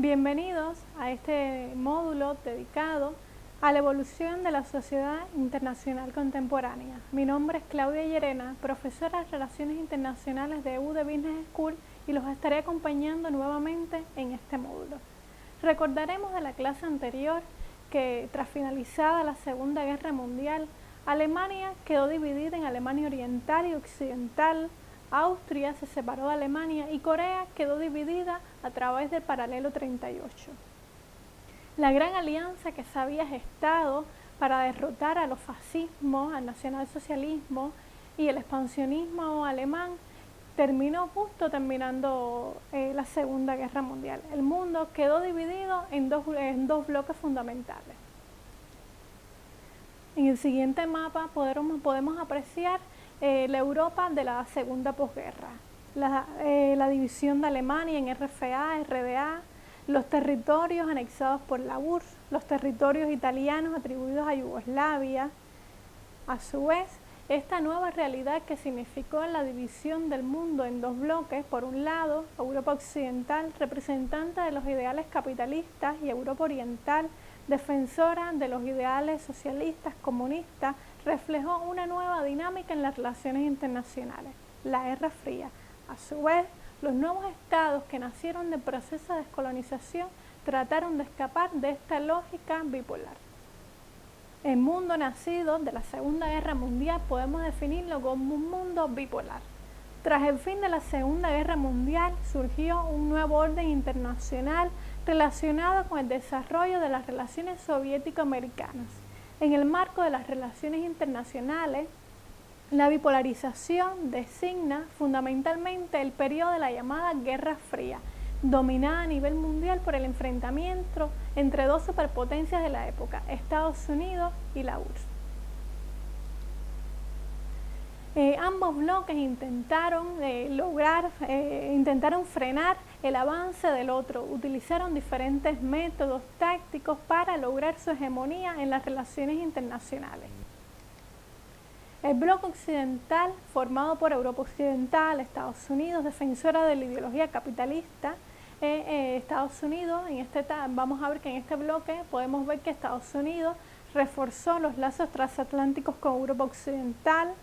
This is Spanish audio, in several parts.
Bienvenidos a este módulo dedicado a la evolución de la sociedad internacional contemporánea. Mi nombre es Claudia Llerena, profesora de Relaciones Internacionales de UD Business School, y los estaré acompañando nuevamente en este módulo. Recordaremos de la clase anterior que tras finalizada la Segunda Guerra Mundial, Alemania quedó dividida en Alemania Oriental y Occidental. Austria se separó de Alemania y Corea quedó dividida a través del paralelo 38. La gran alianza que se había gestado para derrotar a los fascismos, al nacionalsocialismo y el expansionismo alemán terminó justo terminando la Segunda Guerra Mundial. El mundo quedó dividido en dos bloques fundamentales. En el siguiente mapa podemos apreciar la Europa de la segunda posguerra, la división de Alemania en RFA, RDA, los territorios anexados por la URSS, los territorios italianos atribuidos a Yugoslavia. A su vez, esta nueva realidad que significó la división del mundo en dos bloques, por un lado, Europa Occidental, representante de los ideales capitalistas, y Europa Oriental, defensora de los ideales socialistas, comunistas, reflejó una nueva dinámica en las relaciones internacionales, la Guerra Fría. A su vez, los nuevos estados que nacieron del proceso de descolonización trataron de escapar de esta lógica bipolar. El mundo nacido de la Segunda Guerra Mundial podemos definirlo como un mundo bipolar. Tras el fin de la Segunda Guerra Mundial surgió un nuevo orden internacional relacionado con el desarrollo de las relaciones soviético-americanas. En el marco de las relaciones internacionales, la bipolarización designa fundamentalmente el periodo de la llamada Guerra Fría, dominada a nivel mundial por el enfrentamiento entre dos superpotencias de la época, Estados Unidos y la URSS. Ambos bloques intentaron frenar el avance del otro, utilizaron diferentes métodos tácticos para lograr su hegemonía en las relaciones internacionales. El bloque occidental, formado por Europa Occidental, Estados Unidos, defensora de la ideología capitalista, Estados Unidos, vamos a ver que en este bloque podemos ver que Estados Unidos reforzó los lazos transatlánticos con Europa Occidental.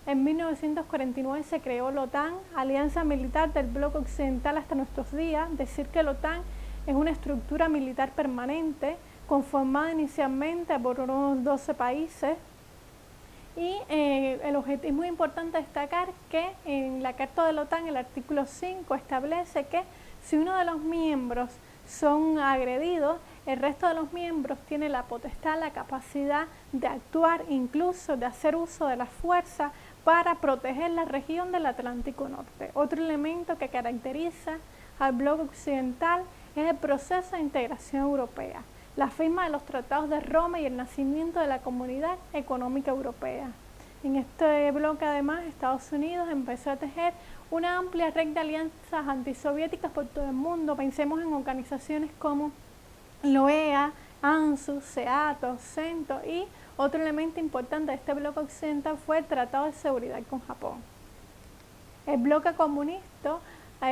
En 1949 se creó la OTAN, alianza militar del bloque occidental hasta nuestros días. Decir que la OTAN es una estructura militar permanente conformada inicialmente por unos 12 países. Y el objetivo es muy importante destacar que en la Carta de la OTAN, el artículo 5 establece que si uno de los miembros son agredidos, el resto de los miembros tiene la potestad, la capacidad de actuar, incluso de hacer uso de la fuerza para proteger la región del Atlántico Norte. Otro elemento que caracteriza al bloque occidental es el proceso de integración europea, la firma de los tratados de Roma y el nacimiento de la Comunidad Económica Europea. En este bloque, además, Estados Unidos empezó a tejer una amplia red de alianzas antisoviéticas por todo el mundo. Pensemos en organizaciones como la OEA, ANZUS, SEATO, CENTO, y otro elemento importante de este bloque occidental fue el Tratado de Seguridad con Japón. El bloque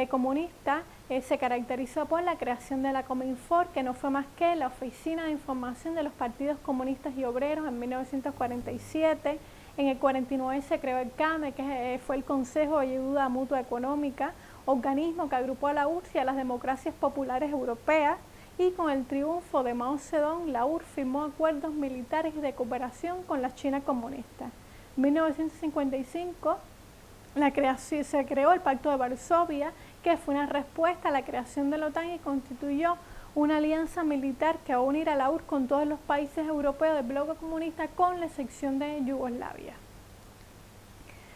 comunista se caracterizó por la creación de la Cominfor, que no fue más que la Oficina de Información de los Partidos Comunistas y Obreros en 1947. En el 49 se creó el CAME, que fue el Consejo de Ayuda Mutua Económica, organismo que agrupó a la URSS y a las democracias populares europeas. Y con el triunfo de Mao Zedong, la URSS firmó acuerdos militares y de cooperación con la China comunista. En 1955 se creó el Pacto de Varsovia, que fue una respuesta a la creación de la OTAN y constituyó una alianza militar que va a unir a la URSS con todos los países europeos del bloque comunista, con la excepción de Yugoslavia.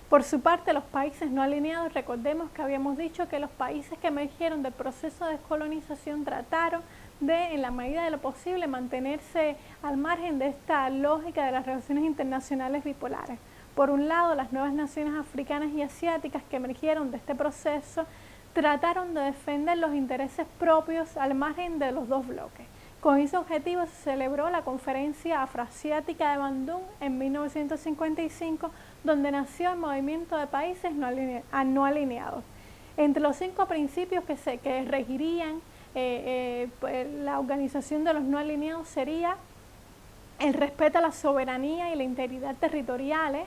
Por su parte, los países no alineados, recordemos que habíamos dicho que los países que emergieron del proceso de descolonización trataron de, en la medida de lo posible, mantenerse al margen de esta lógica de las relaciones internacionales bipolares. Por un lado, las nuevas naciones africanas y asiáticas que emergieron de este proceso trataron de defender los intereses propios al margen de los dos bloques. Con ese objetivo se celebró la Conferencia Afroasiática de Bandung en 1955, donde nació el movimiento de países no alineados. Entre los 5 principios que regirían pues, la organización de los no alineados sería el respeto a la soberanía y la integridad territoriales,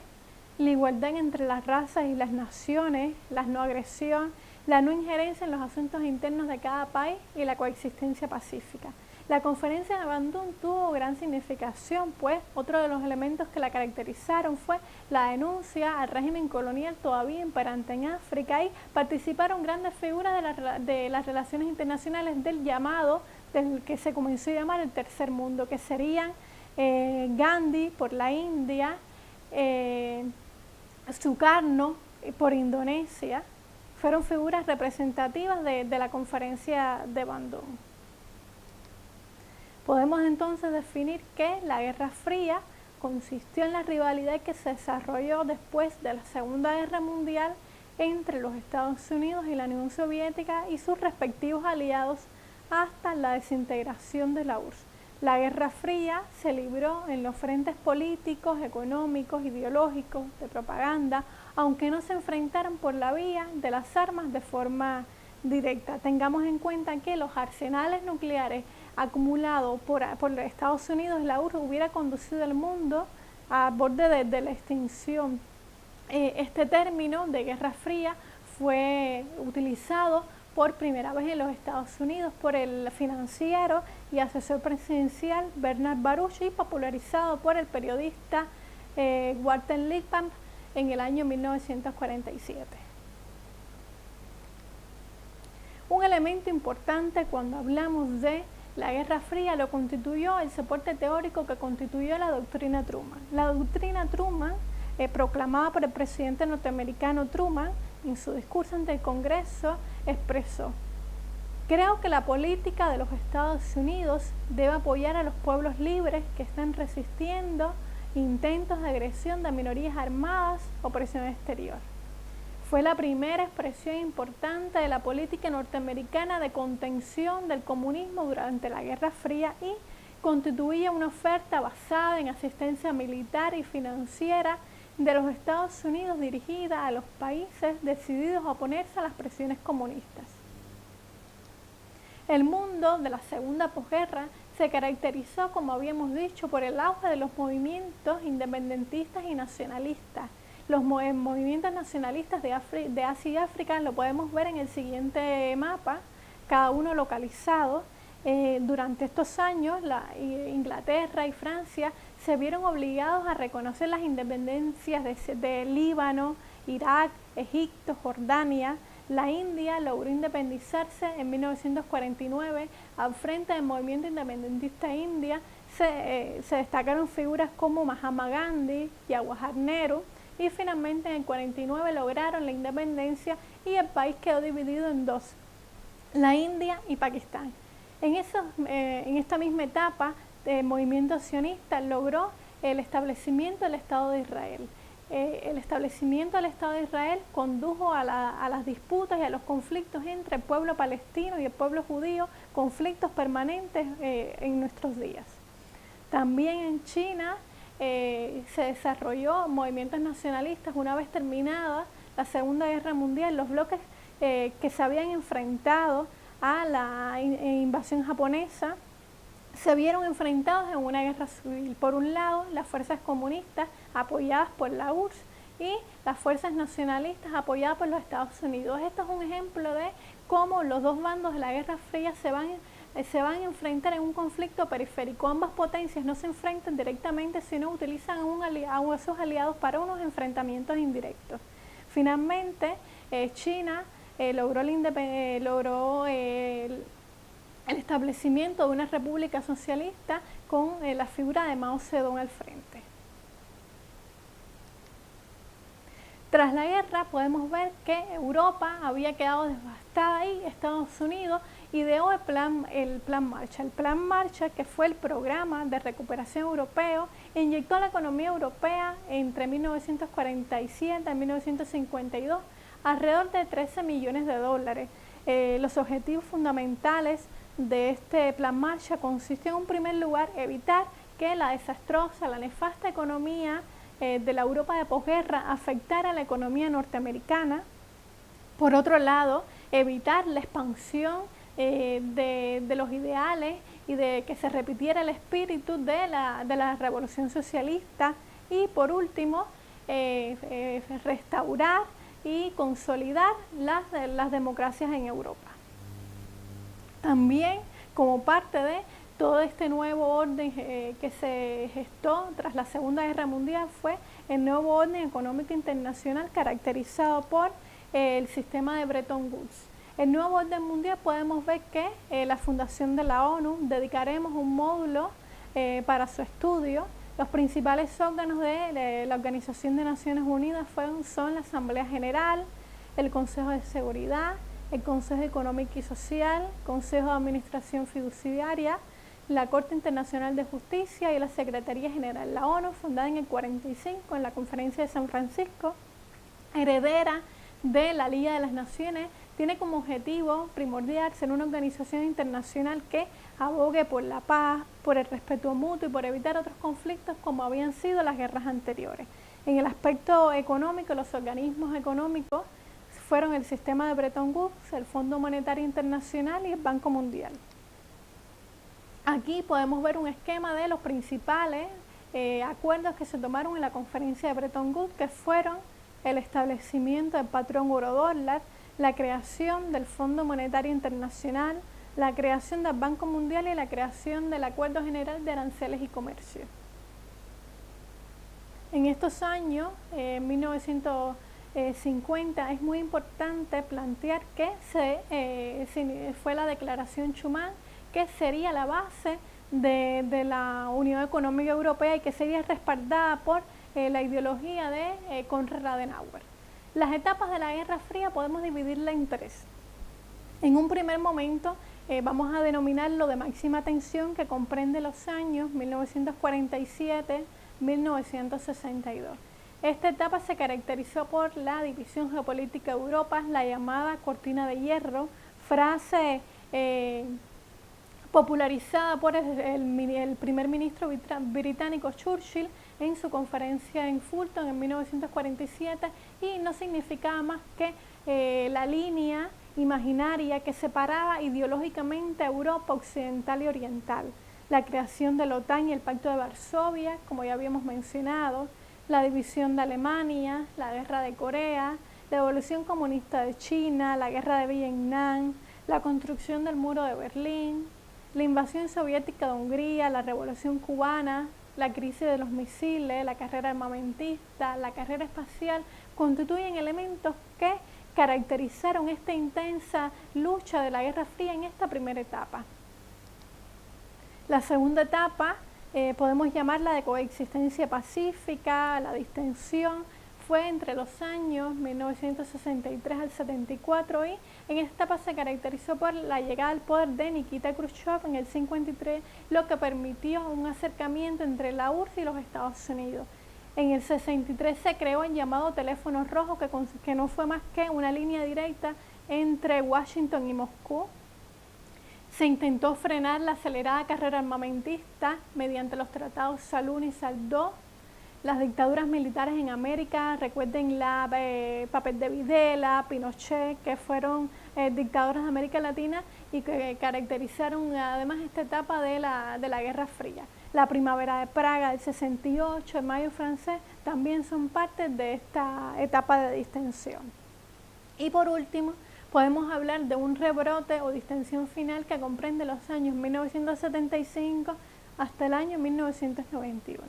la igualdad entre las razas y las naciones, la no agresión, la no injerencia en los asuntos internos de cada país y la coexistencia pacífica. La conferencia de Bandung tuvo gran significación, pues otro de los elementos que la caracterizaron fue la denuncia al régimen colonial todavía imperante en África, y participaron grandes figuras de las relaciones internacionales del llamado, del que se comenzó a llamar el tercer mundo, que serían Gandhi por la India, Sukarno por Indonesia. Fueron figuras representativas de la conferencia de Bandung. Podemos entonces definir que la Guerra Fría consistió en la rivalidad que se desarrolló después de la Segunda Guerra Mundial entre los Estados Unidos y la Unión Soviética y sus respectivos aliados hasta la desintegración de la URSS. La Guerra Fría se libró en los frentes políticos, económicos, ideológicos, de propaganda, aunque no se enfrentaron por la vía de las armas de forma directa. Tengamos en cuenta que los arsenales nucleares acumulados por Estados Unidos y la URSS hubiera conducido al mundo a borde de la extinción. Este término de Guerra Fría fue utilizado por primera vez en los Estados Unidos por el financiero y asesor presidencial Bernard Baruch y popularizado por el periodista Walter Lippmann en el año 1947. Un elemento importante cuando hablamos de la Guerra Fría lo constituyó el soporte teórico que constituyó la doctrina Truman. La doctrina Truman, proclamada por el presidente norteamericano Truman, en su discurso ante el Congreso, expresó: creo que la política de los Estados Unidos debe apoyar a los pueblos libres que están resistiendo intentos de agresión de minorías armadas o presión exterior. Fue la primera expresión importante de la política norteamericana de contención del comunismo durante la Guerra Fría y constituía una oferta basada en asistencia militar y financiera de los Estados Unidos dirigida a los países decididos a oponerse a las presiones comunistas. El mundo de la segunda posguerra se caracterizó, como habíamos dicho, por el auge de los movimientos independentistas y nacionalistas. Los movimientos nacionalistas de Asia y África lo podemos ver en el siguiente mapa, cada uno localizado. Durante estos años, Inglaterra y Francia se vieron obligados a reconocer las independencias de Líbano, Irak, Egipto, Jordania. La India logró independizarse en 1949 al frente del movimiento independentista india. Se destacaron figuras como Mahatma Gandhi y Jawaharlal Nehru, y finalmente en el 49 lograron la independencia y el país quedó dividido en dos, la India y Pakistán. En esta misma etapa, el movimiento sionista logró el establecimiento del Estado de Israel. El establecimiento del Estado de Israel condujo a las disputas y a los conflictos entre el pueblo palestino y el pueblo judío, conflictos permanentes en nuestros días. También en China se desarrolló movimientos nacionalistas una vez terminada la Segunda Guerra Mundial. Los bloques que se habían enfrentado a la invasión japonesa se vieron enfrentados en una guerra civil. Por un lado, las fuerzas comunistas apoyadas por la URSS y las fuerzas nacionalistas apoyadas por los Estados Unidos. Esto es un ejemplo de cómo los dos bandos de la Guerra Fría se van a enfrentar en un conflicto periférico. Ambas potencias no se enfrentan directamente, sino utilizan a esos aliados para unos enfrentamientos indirectos. Finalmente, China logró el establecimiento de una república socialista con la figura de Mao Zedong al frente. Tras la guerra podemos ver que Europa había quedado devastada y Estados Unidos ideó el plan Marshall. El plan Marshall, que fue el programa de recuperación europeo, inyectó a la economía europea entre 1947 y 1952 alrededor de 13 millones de dólares. Los objetivos fundamentales de este plan Marshall consisten en primer lugar evitar que la desastrosa, la nefasta economía de la Europa de posguerra afectara a la economía norteamericana. Por otro lado, evitar la expansión de los ideales y de que se repitiera el espíritu de la revolución socialista, y por último restaurar y consolidar las democracias en Europa. También, como parte de todo este nuevo orden que se gestó tras la Segunda Guerra Mundial, fue el nuevo orden económico internacional caracterizado por el sistema de Bretton Woods. El nuevo orden mundial, podemos ver que la fundación de la ONU, dedicaremos un módulo para su estudio. Los principales órganos de la Organización de Naciones Unidas son la Asamblea General, el Consejo de Seguridad, el Consejo Económico y Social, Consejo de Administración Fiduciaria, la Corte Internacional de Justicia y la Secretaría General. La ONU, fundada en el 45 en la Conferencia de San Francisco, heredera de la Liga de las Naciones, tiene como objetivo primordial ser una organización internacional que abogue por la paz, por el respeto mutuo y por evitar otros conflictos como habían sido las guerras anteriores. En el aspecto económico, los organismos económicos fueron el sistema de Bretton Woods, el Fondo Monetario Internacional y el Banco Mundial. Aquí podemos ver un esquema de los principales acuerdos que se tomaron en la conferencia de Bretton Woods, que fueron el establecimiento del patrón euro-dólar, la creación del Fondo Monetario Internacional, la creación del Banco Mundial y la creación del Acuerdo General de Aranceles y Comercio. En estos años, 1950, es muy importante plantear que fue la Declaración Schuman, que sería la base de la Unión Económica Europea y que sería respaldada por la ideología de Konrad Adenauer. Las etapas de la Guerra Fría podemos dividirla en tres. En un primer momento vamos a denominarlo de máxima tensión, que comprende los años 1947-1962. Esta etapa se caracterizó por la división geopolítica de Europa, la llamada cortina de hierro, frase popularizada por el primer ministro británico Churchill en su conferencia en Fulton en 1947, y no significaba más que la línea imaginaria que separaba ideológicamente a Europa occidental y oriental. La creación de la OTAN y el Pacto de Varsovia, como ya habíamos mencionado, la división de Alemania, la guerra de Corea, la evolución comunista de China, la guerra de Vietnam, la construcción del muro de Berlín, la invasión soviética de Hungría, la revolución cubana, la crisis de los misiles, la carrera armamentista, la carrera espacial, constituyen elementos que caracterizaron esta intensa lucha de la Guerra Fría en esta primera etapa. La segunda etapa podemos llamarla de coexistencia pacífica, la distensión, fue entre los años 1963 al 74, y en esta etapa se caracterizó por la llegada al poder de Nikita Khrushchev en el 53, lo que permitió un acercamiento entre la URSS y los Estados Unidos. En el 63 se creó el llamado teléfono rojo, que no fue más que una línea directa entre Washington y Moscú. Se intentó frenar la acelerada carrera armamentista mediante los tratados SALT I y SALT II. Las dictaduras militares en América, recuerden la papel de Videla, Pinochet, que fueron dictadores de América Latina y que caracterizaron además esta etapa de la Guerra Fría. La primavera de Praga del 68, el mayo francés, también son parte de esta etapa de distensión. Y por último, podemos hablar de un rebrote o distensión final que comprende los años 1975 hasta el año 1991.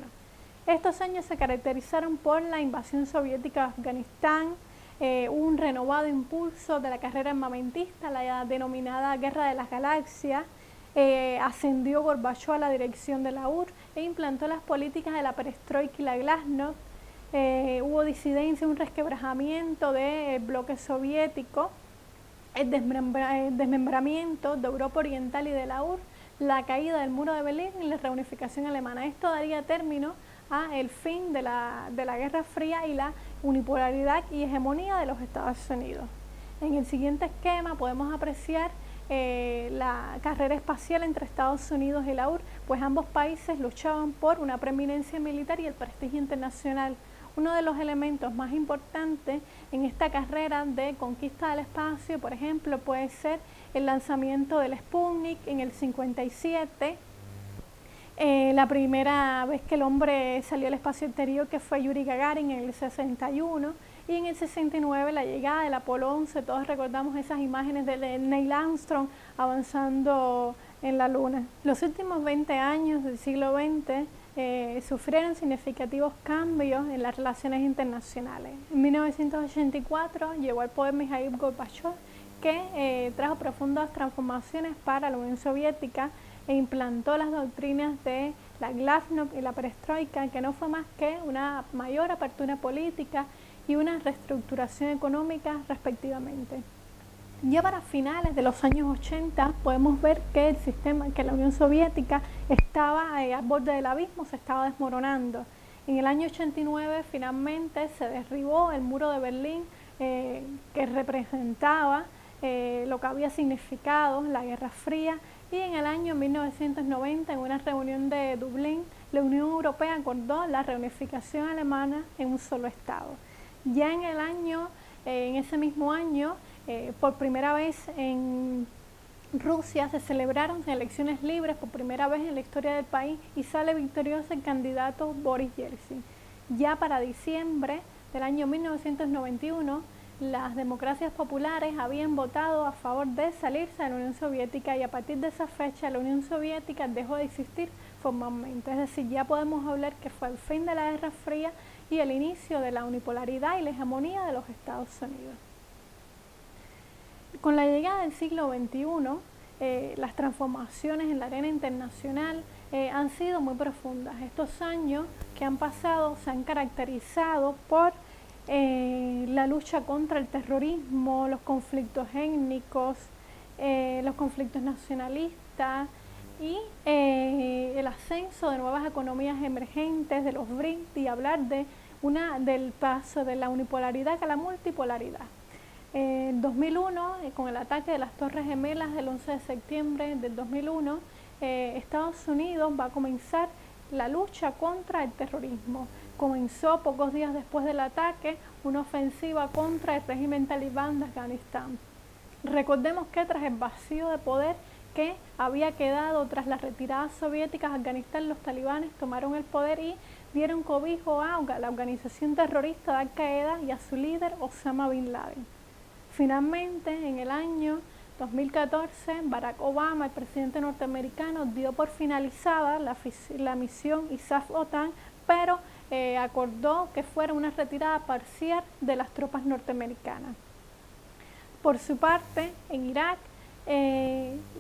Estos años se caracterizaron por la invasión soviética de Afganistán, un renovado impulso de la carrera armamentista, la denominada Guerra de las Galaxias, ascendió Gorbachov a la dirección de la URSS e implantó las políticas de la perestroika y la glasnost. Hubo disidencia, un resquebrajamiento del bloque soviético, el desmembramiento de Europa Oriental y de la URSS, la caída del muro de Berlín y la reunificación alemana. Esto daría término el fin de la Guerra Fría y la unipolaridad y hegemonía de los Estados Unidos. En el siguiente esquema podemos apreciar la carrera espacial entre Estados Unidos y la URSS, pues ambos países luchaban por una preeminencia militar y el prestigio internacional. Uno de los elementos más importantes en esta carrera de conquista del espacio, por ejemplo, puede ser el lanzamiento del Sputnik en el 57, la primera vez que el hombre salió al espacio exterior, que fue Yuri Gagarin, en el 61, y en el 69 la llegada del Apolo 11. Todos recordamos esas imágenes de Neil Armstrong avanzando en la Luna. Los últimos 20 años del siglo XX sufrieron significativos cambios en las relaciones internacionales. En 1984 llegó al poder Mikhail Gorbachev, que trajo profundas transformaciones para la Unión Soviética e implantó las doctrinas de la Glasnost y la Perestroika, que no fue más que una mayor apertura política y una reestructuración económica respectivamente. Ya para finales de los años 80 podemos ver que la Unión Soviética estaba al borde del abismo, se estaba desmoronando. En el año 89 finalmente se derribó el muro de Berlín, que representaba lo que había significado la Guerra Fría, y en el año 1990, en una reunión de Dublín, la Unión Europea acordó la reunificación alemana en un solo Estado. Ya en ese mismo año, por primera vez en Rusia se celebraron elecciones libres por primera vez en la historia del país y sale victorioso el candidato Boris Yeltsin. Ya para diciembre del año 1991, las democracias populares habían votado a favor de salirse de la Unión Soviética, y a partir de esa fecha la Unión Soviética dejó de existir formalmente. Es decir, ya podemos hablar que fue el fin de la Guerra Fría y el inicio de la unipolaridad y la hegemonía de los Estados Unidos. Con la llegada del siglo XXI, las transformaciones en la arena internacional han sido muy profundas. Estos años que han pasado se han caracterizado por la lucha contra el terrorismo, los conflictos étnicos, los conflictos nacionalistas y el ascenso de nuevas economías emergentes, de los BRICS, y hablar del paso de la unipolaridad a la multipolaridad. En 2001, con el ataque de las Torres Gemelas del 11 de septiembre del 2001, Estados Unidos va a comenzar la lucha contra el terrorismo. Comenzó pocos días después del ataque una ofensiva contra el régimen talibán de Afganistán. Recordemos que tras el vacío de poder que había quedado tras la retirada soviética de Afganistán, los talibanes tomaron el poder y dieron cobijo a la organización terrorista de Al-Qaeda y a su líder Osama Bin Laden. Finalmente, en el año 2014, Barack Obama, el presidente norteamericano, dio por finalizada la misión ISAF-OTAN, pero acordó que fuera una retirada parcial de las tropas norteamericanas. Por su parte, en Irak,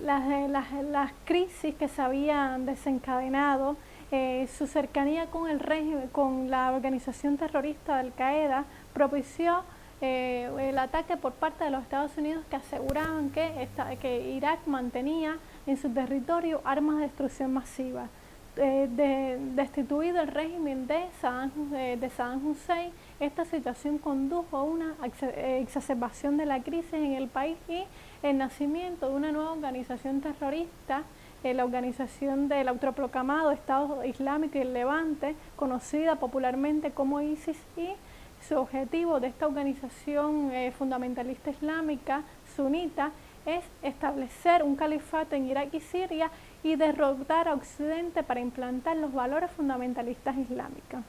las crisis que se habían desencadenado, su cercanía con el régimen, con la organización terrorista de Al-Qaeda, propició el ataque por parte de los Estados Unidos, que aseguraban que Irak mantenía en su territorio armas de destrucción masiva. Destituido el régimen de Saddam Hussein, esta situación condujo a una exacerbación de la crisis en el país y el nacimiento de una nueva organización terrorista, la organización del autoproclamado Estado Islámico y el Levante, conocida popularmente como ISIS, y su objetivo de esta organización fundamentalista islámica sunita es establecer un califato en Irak y Siria y derrotar a Occidente para implantar los valores fundamentalistas islámicos.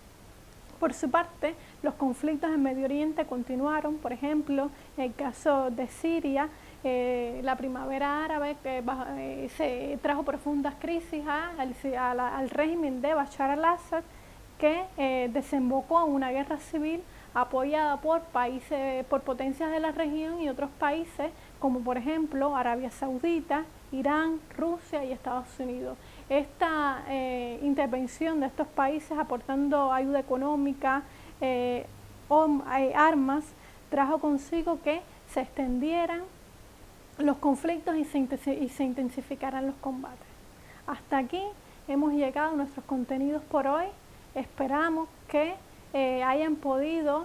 Por su parte, los conflictos en Medio Oriente continuaron. Por ejemplo, en el caso de Siria, la primavera árabe se trajo profundas crisis al régimen de Bashar al-Assad, que desembocó en una guerra civil apoyada por potencias de la región y otros países, como por ejemplo Arabia Saudita, Irán, Rusia y Estados Unidos. Esta intervención de estos países aportando ayuda económica o armas trajo consigo que se extendieran los conflictos y se intensificaran los combates. Hasta aquí hemos llegado a nuestros contenidos por hoy. Esperamos que hayan podido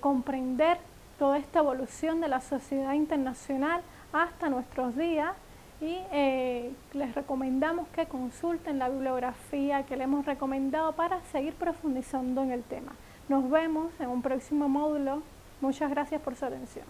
comprender toda esta evolución de la sociedad internacional hasta nuestros días, y les recomendamos que consulten la bibliografía que les hemos recomendado para seguir profundizando en el tema. Nos vemos en un próximo módulo. Muchas gracias por su atención.